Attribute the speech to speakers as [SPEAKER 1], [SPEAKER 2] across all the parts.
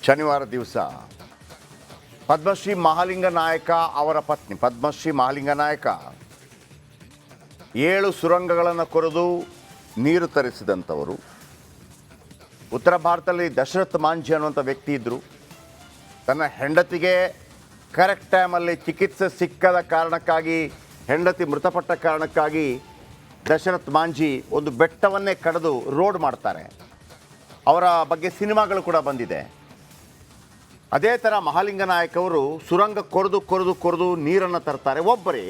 [SPEAKER 1] ಶನಿವಾರ ದಿವಸ ಪದ್ಮಶ್ರೀ ಮಹಾಲಿಂಗ ನಾಯಕ ಅವರ ಪತ್ನಿ ಪದ್ಮಶ್ರೀ ಮಹಾಲಿಂಗ ನಾಯಕ 7 ಸುರಂಗಗಳನ್ನು ಕೊರೆದು ನೀರು ತರಿಸಿದಂಥವರು. ಉತ್ತರ ಭಾರತದಲ್ಲಿ ದಶರಥ್ ಮಾಂಝಿ ಅನ್ನುವಂಥ ವ್ಯಕ್ತಿ ಇದ್ದರು. ತನ್ನ ಹೆಂಡತಿಗೆ ಕರೆಕ್ಟ್ ಟೈಮಲ್ಲಿ ಚಿಕಿತ್ಸೆ ಸಿಕ್ಕದ ಕಾರಣಕ್ಕಾಗಿ, ಹೆಂಡತಿ ಮೃತಪಟ್ಟ ಕಾರಣಕ್ಕಾಗಿ ದಶರಥ್ ಮಾಂಝಿ ಒಂದು ಬೆಟ್ಟವನ್ನೇ ಕಡಿದು ರೋಡ್ ಮಾಡ್ತಾರೆ. ಅವರ ಬಗ್ಗೆ ಸಿನಿಮಾಗಳು ಕೂಡ ಬಂದಿದೆ. ಅದೇ ಥರ ಮಹಾಲಿಂಗ ನಾಯಕ್ ಅವರು ಸುರಂಗ ಕೊರೆದು ನೀರನ್ನು ತರ್ತಾರೆ ಒಬ್ಬರೇ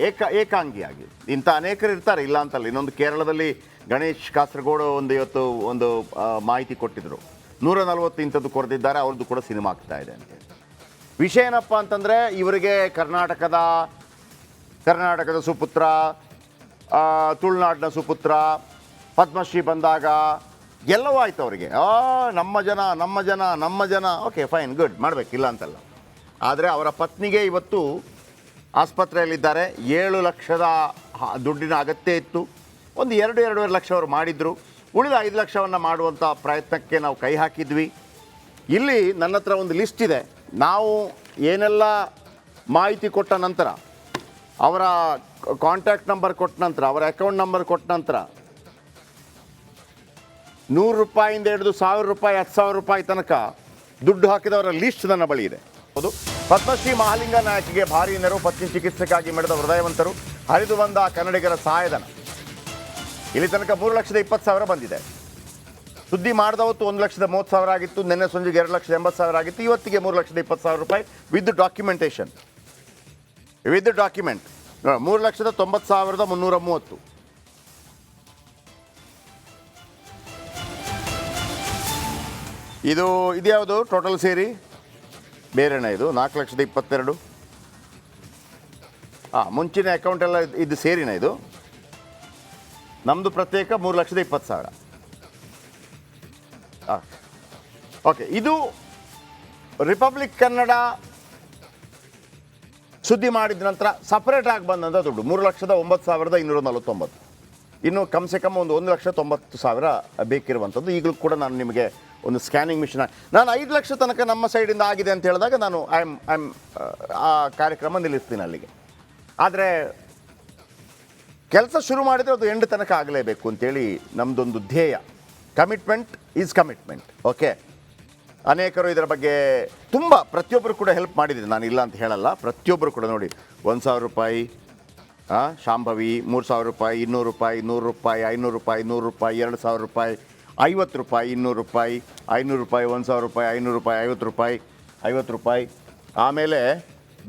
[SPEAKER 1] ಏಕಾಂಗಿಯಾಗಿ. ಇಂಥ ಅನೇಕರು ಇರ್ತಾರೆ, ಇಲ್ಲ ಅಂತಲ್ಲ. ಇನ್ನೊಂದು ಕೇರಳದಲ್ಲಿ ಗಣೇಶ್ ಕಾಸರಗೋಡು ಇವತ್ತು ಒಂದು ಮಾಹಿತಿ ಕೊಟ್ಟಿದ್ದರು. 140 ಇಂಥದ್ದು ಕೊರೆದಿದ್ದಾರೆ, ಅವ್ರದ್ದು ಕೂಡ ಸಿನಿಮಾ ಆಗ್ತಾ ಇದೆ ಅಂತೇಳಿ. ವಿಷಯ ಏನಪ್ಪ ಅಂತಂದರೆ, ಇವರಿಗೆ ಕರ್ನಾಟಕದ ಸುಪುತ್ರ, ತುಳುನಾಡಿನ ಸುಪುತ್ರ, ಪದ್ಮಶ್ರೀ ಬಂದಾಗ ಎಲ್ಲವೂ ಆಯ್ತು ಅವರಿಗೆ. ನಮ್ಮ ಜನ ಓಕೆ ಫೈನ್ ಗುಡ್ ಮಾಡಬೇಕಿಲ್ಲ ಅಂತಲ್ಲ. ಆದರೆ ಅವರ ಪತ್ನಿಗೆ ಇವತ್ತು ಆಸ್ಪತ್ರೆಯಲ್ಲಿದ್ದಾರೆ. 7 ಲಕ್ಷದ ದುಡ್ಡಿನ ಅಗತ್ಯ ಇತ್ತು. ಒಂದು 2-2.5 ಲಕ್ಷ ಅವರು ಮಾಡಿದರು. ಉಳಿದ 5 ಲಕ್ಷವನ್ನು ಮಾಡುವಂಥ ಪ್ರಯತ್ನಕ್ಕೆ ನಾವು ಕೈ ಹಾಕಿದ್ವಿ. ಇಲ್ಲಿ ನನ್ನ ಹತ್ರ ಒಂದು ಲಿಸ್ಟ್ ಇದೆ. ನಾವು ಏನೆಲ್ಲ ಮಾಹಿತಿ ಕೊಟ್ಟ ನಂತರ, ಅವರ ಕಾಂಟ್ಯಾಕ್ಟ್ ನಂಬರ್ ಕೊಟ್ಟ ನಂತರ, ಅವರ ಅಕೌಂಟ್ ನಂಬರ್ ಕೊಟ್ಟ ನಂತರ, 100 ರೂಪಾಯಿಂದ ಹಿಡಿದು 1000 ರೂಪಾಯಿ, 10,000 ರೂಪಾಯಿ ತನಕ ದುಡ್ಡು ಹಾಕಿದವರ ಲಿಸ್ಟ್ ನನ್ನ ಬಳಿ ಇದೆ. ಹೌದು, ಪದ್ಮಶ್ರೀ ಮಹಾಲಿಂಗ ನಾಯಕಿಗೆ ಭಾರೀ ನೆರವು, ಪತ್ನಿ ಚಿಕಿತ್ಸೆಗಾಗಿ ಮೆರೆದ ಹೃದಯವಂತರು, ಹರಿದು ಬಂದ ಕನ್ನಡಿಗರ ಸಹಾಯಧನ. ಇಲ್ಲಿ ತನಕ 3,20,000 ಬಂದಿದೆ. ಸುದ್ದಿ ಮಾಡಿದ ಹೊತ್ತು 1,30,000 ಆಗಿತ್ತು. ನಿನ್ನೆ ಸಂಜೆಗೆ 2,80,000 ಆಗಿತ್ತು. ಇವತ್ತಿಗೆ 3,20,000 ರೂಪಾಯಿ ವಿತ್ ಡಾಕ್ಯುಮೆಂಟೇಷನ್. With document 3,90,330. ಇದು ಯಾವುದು ಟೋಟಲ್ ಸೇರಿ ಬೇರೆನ? ಇದು 4,22,000. ಮುಂಚಿನ ಅಕೌಂಟ್ ಎಲ್ಲ ಇದು ಸೇರಿನ? ಇದು ನಮ್ಮದು ಪ್ರತ್ಯೇಕ 3,20,000. ಓಕೆ, ಇದು ರಿಪಬ್ಲಿಕ್ ಕನ್ನಡ ಸುದ್ದಿ ಮಾಡಿದ ನಂತರ ಸಪ್ರೇಟಾಗಿ ಬಂದಂಥ ದುಡ್ಡು 3,09,249. ಇನ್ನು ಕಮ್ಸೆ ಕಮ್ ಒಂದು 1,90,000 ಬೇಕಿರುವಂಥದ್ದು. ಈಗಲೂ ಕೂಡ ನಾನು ನಿಮಗೆ ಒಂದು ಸ್ಕ್ಯಾನಿಂಗ್ ಮಿಷನ್, ನಾನು 5 ಲಕ್ಷ ತನಕ ನಮ್ಮ ಸೈಡಿಂದ ಆಗಿದೆ ಅಂತ ಹೇಳಿದಾಗ ನಾನು ಐ ಆಮ್ ಆ ಕಾರ್ಯಕ್ರಮ ನಿಲ್ಲಿಸ್ತೀನಿ ಅಲ್ಲಿಗೆ. ಆದರೆ ಕೆಲಸ ಶುರು ಮಾಡಿದರೆ ಅದು ಎಂಡ್ ತನಕ ಆಗಲೇಬೇಕು ಅಂತೇಳಿ ನಮ್ಮದೊಂದು ಧ್ಯೇಯ. Commitment is commitment. ಓಕೆ, ಅನೇಕರು ಇದರ ಬಗ್ಗೆ ಪ್ರತಿಯೊಬ್ಬರು ಕೂಡ ಹೆಲ್ಪ್ ಮಾಡಿದ್ದೀನಿ, ನಾನು ಇಲ್ಲ ಅಂತ ಹೇಳಲ್ಲ. ಪ್ರತಿಯೊಬ್ಬರು ಕೂಡ ನೋಡಿ, 1,000 ರೂಪಾಯಿ ಶಾಂಭವಿ, 3,000 ರೂಪಾಯಿ, 200 ರೂಪಾಯಿ, 100 ರೂಪಾಯಿ, 500 ರೂಪಾಯಿ, 100 ರೂಪಾಯಿ, 2,000 ರೂಪಾಯಿ, 50 ರೂಪಾಯಿ, 200 ರೂಪಾಯಿ, 500 ರೂಪಾಯಿ, 1,000 ರೂಪಾಯಿ, 500 ರೂಪಾಯಿ, 50 ರೂಪಾಯಿ. ಆಮೇಲೆ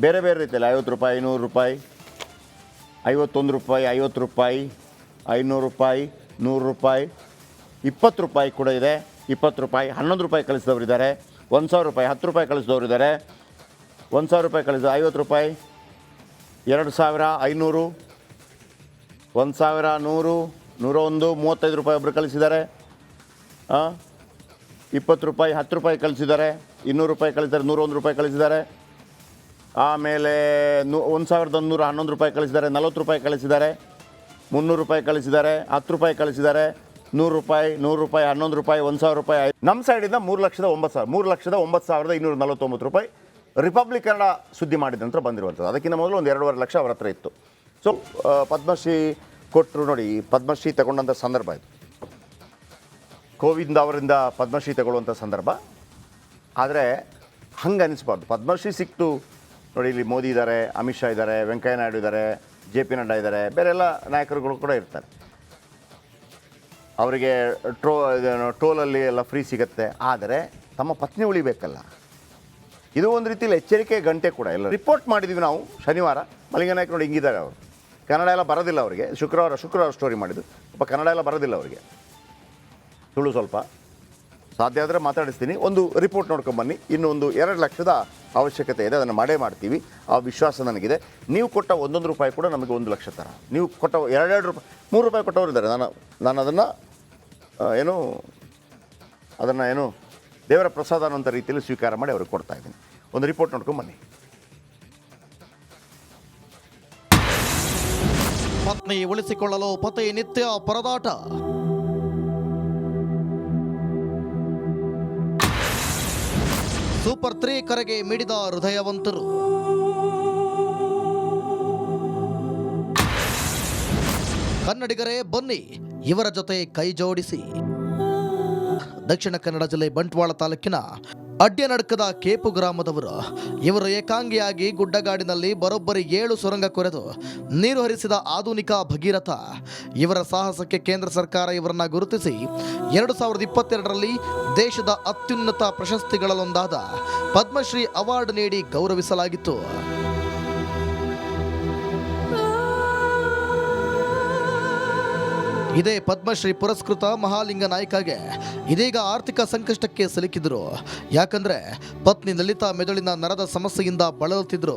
[SPEAKER 1] ಬೇರೆ ಬೇರೆ ರೀತಿಯಲ್ಲಿ 50 ರೂಪಾಯಿ, 100 ರೂಪಾಯಿ, 51 ರೂಪಾಯಿ, 50 ರೂಪಾಯಿ, 500 ರೂಪಾಯಿ, 100 ರೂಪಾಯಿ, 20 ರೂಪಾಯಿ ಕೂಡ ಇದೆ. 20 ರೂಪಾಯಿ, 11 ರೂಪಾಯಿ ಕಳಿಸಿದವರಿದ್ದಾರೆ. 1,000 ರೂಪಾಯಿ, 10 ರೂಪಾಯಿ ಕಳಿಸಿದವರಿದ್ದಾರೆ. 1,000 ರೂಪಾಯಿ ಕಳಿಸಿದ 50 ರೂಪಾಯಿ, 2,000, 500, 1,000, 100, 101, 35 ರೂಪಾಯಿ ಒಬ್ಬರು ಕಳಿಸಿದ್ದಾರೆ. 20 ರೂಪಾಯಿ, 10 ರೂಪಾಯಿ ಕಳಿಸಿದ್ದಾರೆ. 200 ರೂಪಾಯಿ ಕಳಿಸಿದ್ದಾರೆ. 101 ರೂಪಾಯಿ ಕಳಿಸಿದ್ದಾರೆ. ಆಮೇಲೆ 1,111 ರೂಪಾಯಿ ಕಳಿಸಿದ್ದಾರೆ. 40 ರೂಪಾಯಿ ಕಳಿಸಿದ್ದಾರೆ. 300 ರೂಪಾಯಿ ಕಳಿಸಿದ್ದಾರೆ. 10 ರೂಪಾಯಿ ಕಳಿಸಿದ್ದಾರೆ. 100 ರೂಪಾಯಿ, 100 ರೂಪಾಯಿ, 11 ರೂಪಾಯಿ, 1,000 ರೂಪಾಯಿ. ನಮ್ಮ ಸೈಡಿಂದ 3,09,000, 3,09,249 ರೂಪಾಯಿ ರಿಪಬ್ಲಿಕ್ ಕನ್ನಡ ಸುದ್ದಿ ಮಾಡಿದ ನಂತರ ಬಂದಿರುವಂಥದ್ದು. ಅದಕ್ಕಿಂತ ಮೊದಲು ಒಂದು 2.5 ಲಕ್ಷ ಅವರ ಹತ್ರ ಇತ್ತು. ಸೊ ಪದ್ಮಶ್ರೀ ಕೊಟ್ಟರು ನೋಡಿ. ಪದ್ಮಶ್ರೀ ತಗೊಂಡಂಥ ಸಂದರ್ಭ ಇದು. ಕೋವಿಂದ್ ಅವರಿಂದ ಪದ್ಮಶ್ರೀ ತಗೊಳ್ಳುವಂಥ ಸಂದರ್ಭ. ಆದರೆ ಹಂಗೆ ಅನ್ನಿಸ್ಬಾರ್ದು. ಪದ್ಮಶ್ರೀ ಸಿಕ್ತು ನೋಡಿ, ಇಲ್ಲಿ ಮೋದಿ ಇದ್ದಾರೆ, ಅಮಿತ್ ಶಾ ಇದ್ದಾರೆ, ವೆಂಕಯ್ಯ ನಾಯ್ಡು ಇದ್ದಾರೆ, JP ನಡ್ಡಾ ಇದ್ದಾರೆ, ಬೇರೆಲ್ಲ ನಾಯಕರುಗಳು ಕೂಡ ಇರ್ತಾರೆ. ಅವರಿಗೆ ಟೋಲಲ್ಲಿ ಎಲ್ಲ ಫ್ರೀ ಸಿಗುತ್ತೆ. ಆದರೆ ತಮ್ಮ ಪತ್ನಿ ಉಳಿಬೇಕಲ್ಲ. ಇದು ಒಂದು ರೀತಿಯಲ್ಲಿ ಎಚ್ಚರಿಕೆ ಗಂಟೆ ಕೂಡ. ಎಲ್ಲ ರಿಪೋರ್ಟ್ ಮಾಡಿದ್ವಿ ನಾವು ಶನಿವಾರ. ಮಲ್ಲಿಂಗ ನಾಯಕ್ ನೋಡಿ ಹಿಂಗಿದ್ದಾರೆ ಅವರು. ಕನ್ನಡ ಎಲ್ಲ ಬರೋದಿಲ್ಲ ಅವರಿಗೆ. ಶುಕ್ರವಾರ ಸ್ಟೋರಿ ಮಾಡಿದ್ದು. ಕನ್ನಡ ಎಲ್ಲ ಬರೋದಿಲ್ಲ ಅವರಿಗೆ, ತುಳು ಸ್ವಲ್ಪ. ಸಾಧ್ಯ ಆದರೆ ಮಾತಾಡಿಸ್ತೀನಿ. ಒಂದು ರಿಪೋರ್ಟ್ ನೋಡ್ಕೊಂಬನ್ನಿ. ಇನ್ನೂ ಒಂದು 2 ಲಕ್ಷದ ಅವಶ್ಯಕತೆ ಇದೆ, ಅದನ್ನು ಮಾಡ್ತೀವಿ. ಆ ವಿಶ್ವಾಸ ನನಗಿದೆ. ನೀವು ಕೊಟ್ಟ 1 ರೂಪಾಯಿ ಕೂಡ ನಮಗೆ 1 ಲಕ್ಷ ಥರ. ನೀವು ಕೊಟ್ಟ 2 ರೂಪಾಯಿ, 3 ರೂಪಾಯಿ ಕೊಟ್ಟವರು ಇದ್ದಾರೆ. ನಾನು ಅದನ್ನು ದೇವರ ಪ್ರಸಾದ ಅನ್ನೋಂಥ ರೀತಿಯಲ್ಲಿ ಸ್ವೀಕಾರ ಮಾಡಿ ಅವ್ರಿಗೆ ಕೊಡ್ತಾ ಇದ್ದೀನಿ. ಒಂದು ರಿಪೋರ್ಟ್ ನೋಡ್ಕೊಂಬನ್ನಿ.
[SPEAKER 2] ಪತ್ನಿ ಉಳಿಸಿಕೊಳ್ಳಲು ಪತಿ ನಿತ್ಯ ಪರದಾಟ. ಸೂಪರ್ 3 ಕರೆಗೆ ಮಿಡಿದ ಹೃದಯವಂತರು. ಕನ್ನಡಿಗರೇ ಬನ್ನಿ, ಇವರ ಜೊತೆ ಕೈ ಜೋಡಿಸಿ. ದಕ್ಷಿಣ ಕನ್ನಡ ಜಿಲ್ಲೆ ಬಂಟ್ವಾಳ ತಾಲೂಕಿನ ಅಡ್ಯನಡ್ಕದ ಕೇಪು ಗ್ರಾಮದವರು. ಇವರು ಏಕಾಂಗಿಯಾಗಿ ಗುಡ್ಡಗಾಡಿನಲ್ಲಿ ಬರೋಬ್ಬರಿ 7 ಸುರಂಗ ಕೊರೆದು ನೀರು ಹರಿಸಿದ ಆಧುನಿಕ ಭಗೀರಥ. ಇವರ ಸಾಹಸಕ್ಕೆ ಕೇಂದ್ರ ಸರ್ಕಾರ ಇವರನ್ನ ಗುರುತಿಸಿ 2022ರಲ್ಲಿ ದೇಶದ ಅತ್ಯುನ್ನತ ಪ್ರಶಸ್ತಿಗಳಲ್ಲೊಂದಾದ ಪದ್ಮಶ್ರೀ ಅವಾರ್ಡ್ ನೀಡಿ ಗೌರವಿಸಲಾಗಿತ್ತು. ಇದೇ ಪದ್ಮಶ್ರೀ ಪುರಸ್ಕೃತ ಮಹಾಲಿಂಗ ನಾಯ್ಕಗೆ ಇದೀಗ ಆರ್ಥಿಕ ಸಂಕಷ್ಟಕ್ಕೆ ಸಿಲುಕಿದ್ರು. ಯಾಕಂದ್ರೆ ಪತ್ನಿ ಲಲಿತಾ ಮೆದುಳಿನ ನರದ ಸಮಸ್ಯೆಯಿಂದ ಬಳಲುತ್ತಿದ್ರು.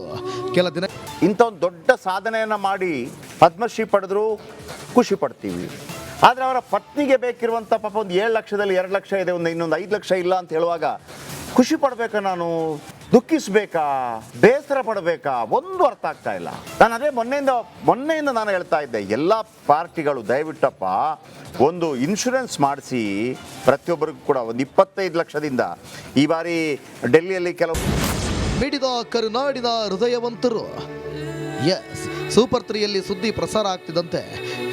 [SPEAKER 2] ಕೆಲ ದಿನ
[SPEAKER 1] ಇಂಥ ಒಂದು ದೊಡ್ಡ ಸಾಧನೆಯನ್ನು ಮಾಡಿ ಪದ್ಮಶ್ರೀ ಪಡೆದ್ರು, ಖುಷಿ ಪಡ್ತೀವಿ. ಆದರೆ ಅವರ ಪತ್ನಿಗೆ ಬೇಕಿರುವಂಥ ಪಾಪ ಒಂದು 7 ಲಕ್ಷದಲ್ಲಿ 2 ಲಕ್ಷ ಇದೆ, ಇನ್ನೊಂದು 5 ಲಕ್ಷ ಇಲ್ಲ ಅಂತ ಹೇಳುವಾಗ ಖುಷಿ ಪಡಬೇಕಾ, ನಾನು ದುಃಖಿಸಬೇಕಾ, ಬೇಸರ ಪಡಬೇಕಾ, ಒಂದು ಅರ್ಥ ಆಗ್ತಾ ಇಲ್ಲ. ನಾನು ಅದೇ ಮೊನ್ನೆಯಿಂದ ನಾನು ಹೇಳ್ತಾ ಇದ್ದೆ, ಎಲ್ಲ ಪಾರ್ಟಿಗಳು ದಯವಿಟ್ಟಪ್ಪ ಒಂದು ಇನ್ಶೂರೆನ್ಸ್ ಮಾಡಿಸಿ ಪ್ರತಿಯೊಬ್ಬರಿಗೂ ಕೂಡ ಒಂದು 25 ಲಕ್ಷದಿಂದ. ಈ ಬಾರಿ ಡೆಲ್ಲಿಯಲ್ಲಿ ಕೆಲವು
[SPEAKER 2] ಮಿಡಿದ ಕರುನಾಡಿನ ಹೃದಯವಂತರು. ಎಸ್, ಸೂಪರ್ 3ಯಲ್ಲಿ ಸುದ್ದಿ ಪ್ರಸಾರ ಆಗ್ತಿದ್ದಂತೆ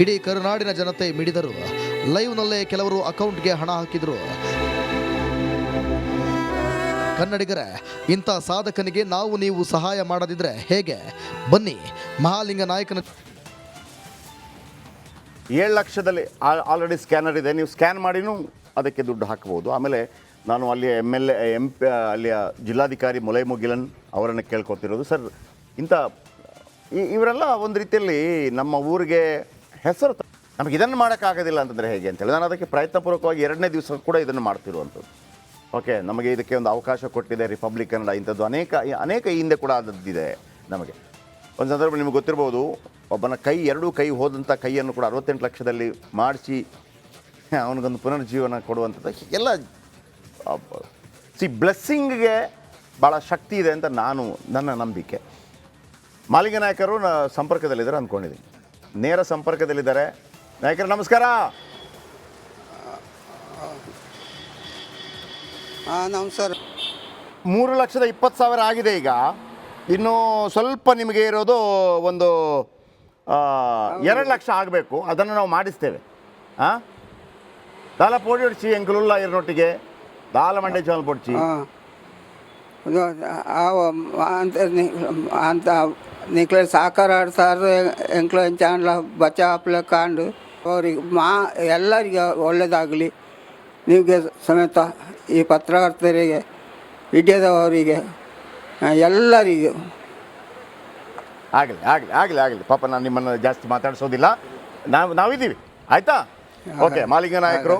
[SPEAKER 2] ಇಡೀ ಕರುನಾಡಿನ ಜನತೆ ಮಿಡಿದರು. ಲೈವ್ನಲ್ಲೇ ಕೆಲವರು ಅಕೌಂಟ್ಗೆ ಹಣ ಹಾಕಿದರು. ಕನ್ನಡಿಗರೇ, ಇಂಥ ಸಾಧಕನಿಗೆ ನಾವು ನೀವು ಸಹಾಯ ಮಾಡದಿದ್ರೆ ಹೇಗೆ? ಬನ್ನಿ, ಮಹಾಲಿಂಗ ನಾಯಕನ
[SPEAKER 1] 7 ಲಕ್ಷದಲ್ಲಿ ಆಲ್ರೆಡಿ ಸ್ಕ್ಯಾನರ್ ಇದೆ, ನೀವು ಸ್ಕ್ಯಾನ್ ಮಾಡಿನೂ ಅದಕ್ಕೆ ದುಡ್ಡು ಹಾಕ್ಬೋದು. ಆಮೇಲೆ ನಾನು ಅಲ್ಲಿಯ MP ಅಲ್ಲಿಯ ಜಿಲ್ಲಾಧಿಕಾರಿ ಮುಲೈ ಮುಗಿಲನ್ ಅವರನ್ನು ಕೇಳ್ಕೊತಿರೋದು, ಸರ್ ಇಂಥ ಇವರೆಲ್ಲ ಒಂದು ರೀತಿಯಲ್ಲಿ ನಮ್ಮ ಊರಿಗೆ ಹೆಸರು ನಮಗೆ ಇದನ್ನು ಮಾಡೋಕ್ಕಾಗೋದಿಲ್ಲ ಅಂತಂದರೆ ಹೇಗೆ ಅಂತೇಳಿ ನಾನು ಅದಕ್ಕೆ ಪ್ರಯತ್ನಪೂರ್ವಕವಾಗಿ 2ನೇ ದಿವಸ ಕೂಡ ಇದನ್ನು ಮಾಡ್ತಿರುವಂಥದ್ದು. ಓಕೆ, ನಮಗೆ ಇದಕ್ಕೆ ಒಂದು ಅವಕಾಶ ಕೊಟ್ಟಿದೆ ರಿಪಬ್ಲಿಕ್ ಕನ್ನಡ. ಇಂಥದ್ದು ಅನೇಕ ಈ ಹಿಂದೆ ಕೂಡ ಆದದ್ದಿದೆ. ನಮಗೆ ಒಂದು ಸಂದರ್ಭ ನಿಮಗೆ ಗೊತ್ತಿರ್ಬೋದು, ಒಬ್ಬನ ಎರಡೂ ಕೈ ಹೋದಂಥ ಕೈಯನ್ನು ಕೂಡ 68 ಲಕ್ಷದಲ್ಲಿ ಮಾಡಿಸಿ ಅವನಿಗೊಂದು ಪುನರ್ಜೀವನ ಕೊಡುವಂಥದ್ದು ಎಲ್ಲ ಬ್ಲೆಸ್ಸಿಂಗ್ಗೆ ಭಾಳ ಶಕ್ತಿ ಇದೆ ಅಂತ ನನ್ನ ನಂಬಿಕೆ. ಮಾಲಿಂಗ ನಾಯಕರು ಸಂಪರ್ಕದಲ್ಲಿದ್ದಾರೆ ಅಂದ್ಕೊಂಡಿದ್ದೀನಿ, ನೇರ ಸಂಪರ್ಕದಲ್ಲಿದ್ದಾರೆ. ನಾಯಕರು ನಮಸ್ಕಾರ.
[SPEAKER 3] ನಮಸ್ಕಾರ.
[SPEAKER 1] 3,20,000 ಆಗಿದೆ. ಈಗ ಇನ್ನು ಸ್ವಲ್ಪ ನಿಮಗೆ ಇರೋದು ಒಂದು 2 ಲಕ್ಷ ಆಗಬೇಕು. ಅದನ್ನು ನಾವು ಮಾಡಿಸ್ತೇವೆ. ಹಾಂ, ದಾಲ ಪೋಡಿ ಹೊಡ್ಚಿ ಎಂಕಲುಲ್ಲ ಇರನೊಟ್ಟಿಗೆ ದಾಲ ಮಂಡೆ ಚಾಲ್ ಪೊಡ್ಚಿ
[SPEAKER 3] ಅಂತ ನಿಕ್ಲೆ ಸಾಕಾರ ಆಡ್ಸಾರು ಎಂಕ್ಲ ಚಾಂಡ್ಲ ಬಚ್ಚ ಹಪ್ಲ ಕಾಂಡು ಅವ್ರಿಗೆ ಎಲ್ಲರಿಗೆ ಒಳ್ಳೆಯದಾಗಲಿ. ನಿಮಗೆ ಸಮೇತ ಈ ಪತ್ರಕರ್ತರಿಗೆ, ಮೀಡಿಯಾದವರಿಗೆ, ಎಲ್ಲರಿಗೂ
[SPEAKER 1] ಆಗಲಿ. ಪಾಪ ನಾನು ನಿಮ್ಮನ್ನು ಜಾಸ್ತಿ ಮಾತಾಡಿಸೋದಿಲ್ಲ, ನಾವಿದ್ದೀವಿ. ಆಯಿತಾ? ಓಕೆ, ಮಾಲಿಂಗ ನಾಯಕರು